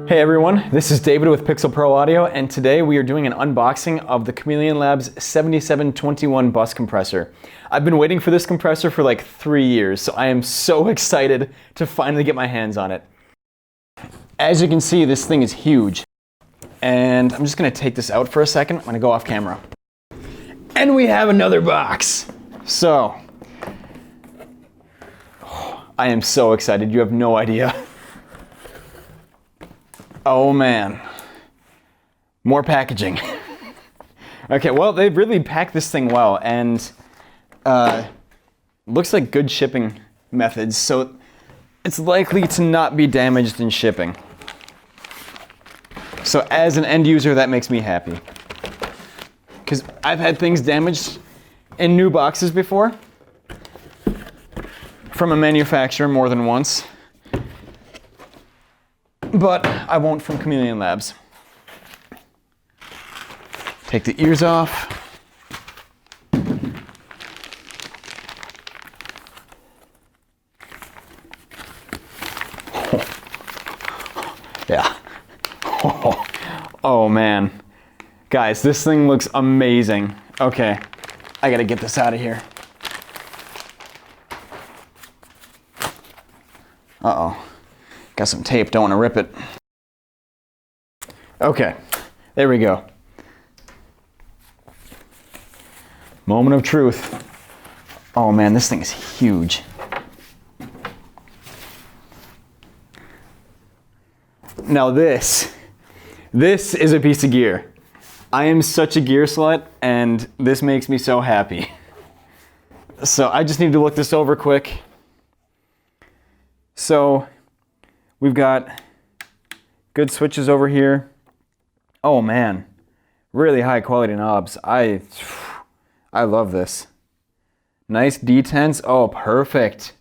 Hey everyone, this is David with Pixel Pro Audio, and today we are doing an unboxing of the Chameleon Labs 7721 bus compressor. I've been waiting for this compressor for like 3 years, so I am so excited to finally get my hands on it. As you can see, this thing is huge. And I'm just gonna take this out for a second. I'm gonna go off camera. And we have another box. So, I am so excited, you have no idea. Oh man, more packaging. Okay, well, they've really packed this thing well, and looks like good shipping methods, so it's likely to not be damaged in shipping. So as an end user, that makes me happy. Because I've had things damaged in new boxes before, from a manufacturer more than once. But I won't from Chameleon Labs. Take the ears off. Yeah. Oh man. Guys, this thing looks amazing. Okay, I gotta get this out of here. Uh-oh. Got some tape, don't want to rip it. Okay, there we go. Moment of truth. Oh man, this thing is huge. Now this is a piece of gear. I am such a gear slut, and this makes me so happy. So I just need to look this over quick. So, we've got good switches over here. Oh man, really high quality knobs. I love this. Nice detents. Oh, perfect.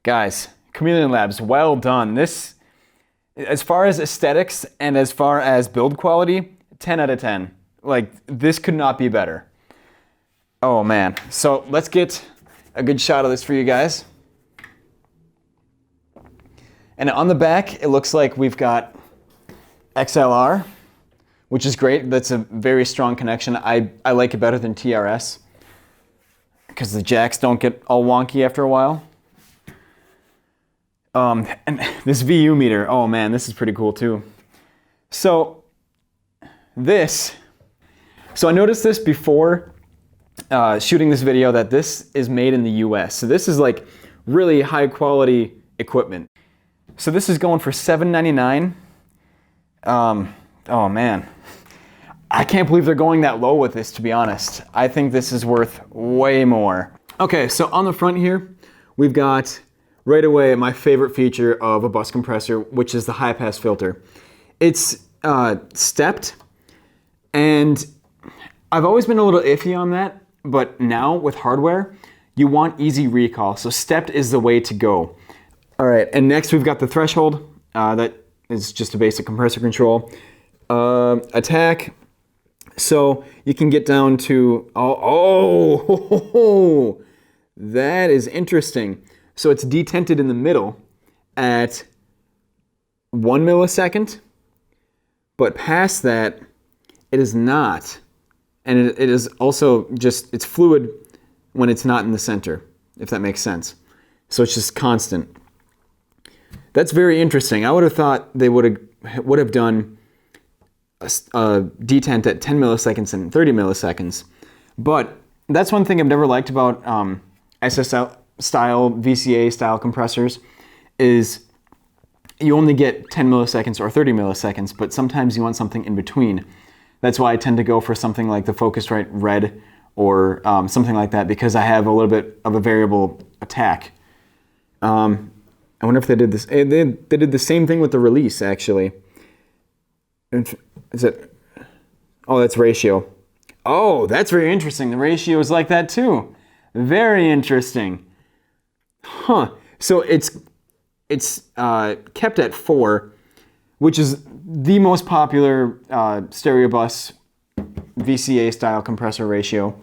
Guys, Chameleon Labs, well done. This, as far as aesthetics and as far as build quality, 10 out of 10. Like, this could not be better. Oh man, so let's get a good shot of this for you guys. And on the back, it looks like we've got XLR, which is great. That's a very strong connection. I like it better than TRS because the jacks don't get all wonky after a while. And this VU meter, oh man, this is pretty cool too. So I noticed this before shooting this video that this is made in the US. So this is like really high quality equipment. So this is going for $7.99. Oh man, I can't believe they're going that low with this, to be honest. I think this is worth way more. Okay, so on the front here, we've got right away my favorite feature of a bus compressor, which is the high pass filter. It's stepped, and I've always been a little iffy on that, but now with hardware, you want easy recall, so stepped is the way to go. All right, and next we've got the threshold. That is just a basic compressor control. Attack, so you can get down to, that is interesting. So it's detented in the middle at 1 millisecond, but past that, it is not. And it is also just, it's fluid when it's not in the center, if that makes sense. So it's just constant. That's very interesting. I would have thought they would have done a detent at 10 milliseconds and 30 milliseconds. But that's one thing I've never liked about SSL style, VCA style compressors is you only get 10 milliseconds or 30 milliseconds, but sometimes you want something in between. That's why I tend to go for something like the Focusrite Red or something like that, because I have a little bit of a variable attack. I wonder if they did this. They did the same thing with the release, actually. Is it? Oh, that's ratio. Oh, that's very interesting. The ratio is like that too. Very interesting. Huh. So it's kept at 4, which is the most popular stereo bus VCA style compressor ratio.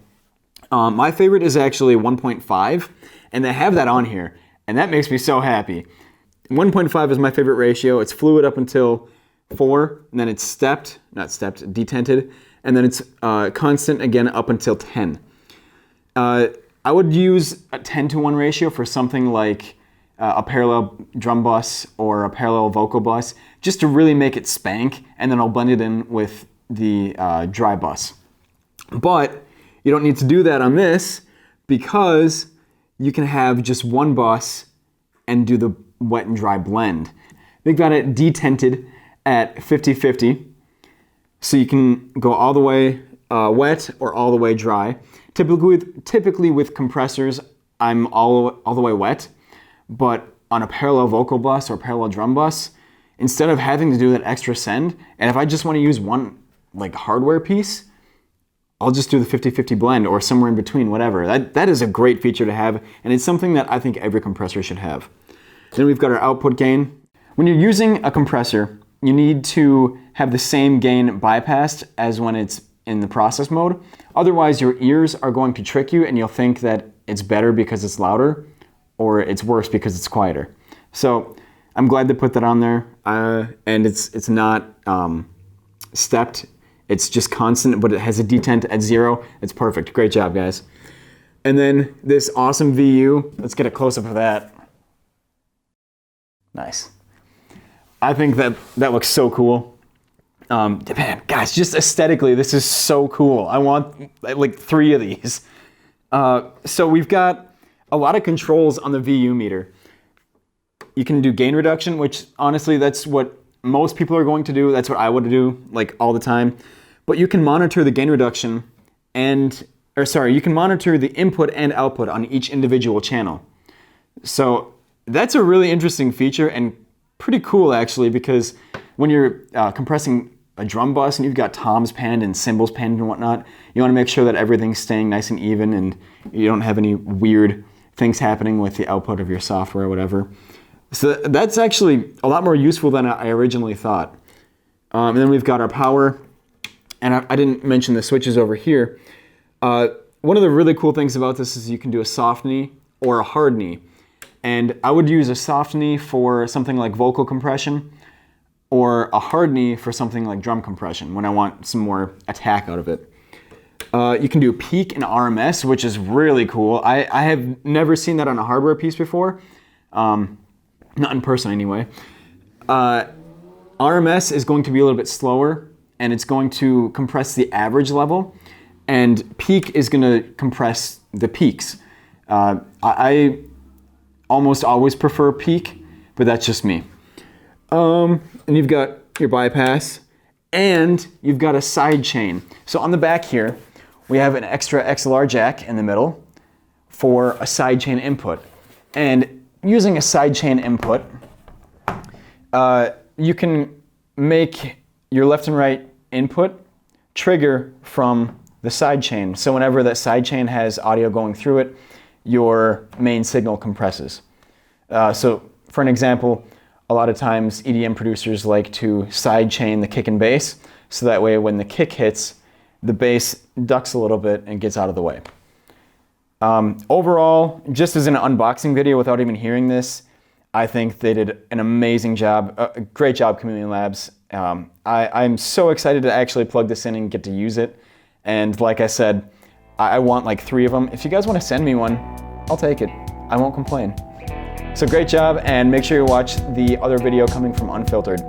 My favorite is actually 1.5, and they have that on here. And that makes me so happy. 1.5 is my favorite ratio. It's fluid up until 4, and then it's detented, and then it's constant again up until 10. I would use a 10-to-1 ratio for something like a parallel drum bus or a parallel vocal bus, just to really make it spank, and then I'll blend it in with the dry bus. But you don't need to do that on this, because you can have just one bus and do the wet and dry blend. We've got it detented at 50-50, so you can go all the way wet or all the way dry. Typically with compressors, I'm all the way wet, but on a parallel vocal bus or parallel drum bus, instead of having to do that extra send, and if I just want to use one like hardware piece, I'll just do the 50-50 blend or somewhere in between, whatever. That is a great feature to have, and it's something that I think every compressor should have. Then we've got our output gain. When you're using a compressor, you need to have the same gain bypassed as when it's in the process mode. Otherwise, your ears are going to trick you and you'll think that it's better because it's louder, or it's worse because it's quieter. So I'm glad they put that on there, and it's not stepped. It's just constant, but it has a detent at 0. It's perfect. Great job, guys. And then this awesome VU. Let's get a close-up of that. Nice. I think that looks so cool. Man, guys, just aesthetically, this is so cool. I want like 3 of these. So we've got a lot of controls on the VU meter. You can do gain reduction, which honestly, that's what most people are going to do. That's what I would do like all the time. But you can monitor the gain reduction you can monitor the input and output on each individual channel. So that's a really interesting feature and pretty cool actually, because when you're compressing a drum bus and you've got toms panned and cymbals panned and whatnot, you want to make sure that everything's staying nice and even and you don't have any weird things happening with the output of your software or whatever. So that's actually a lot more useful than I originally thought. And then we've got our power, and I didn't mention the switches over here. One of the really cool things about this is you can do a soft knee or a hard knee. And I would use a soft knee for something like vocal compression, or a hard knee for something like drum compression when I want some more attack out of it. You can do peak and RMS, which is really cool. I have never seen that on a hardware piece before. Not in person anyway. RMS is going to be a little bit slower, and it's going to compress the average level, and peak is going to compress the peaks. I almost always prefer peak, but that's just me. And you've got your bypass, and you've got a sidechain. So on the back here, we have an extra XLR jack in the middle for a sidechain input. And using a sidechain input, you can make your left and right input trigger from the sidechain. So whenever that sidechain has audio going through it, your main signal compresses. So for an example, a lot of times EDM producers like to sidechain the kick and bass, so that way when the kick hits, the bass ducks a little bit and gets out of the way. Overall, just as an unboxing video without even hearing this, I think they did an amazing job. Great job, Chameleon Labs. I'm so excited to actually plug this in and get to use it. And like I said, I want like 3 of them. If you guys want to send me one, I'll take it. I won't complain. So great job, and make sure you watch the other video coming from Unfiltered.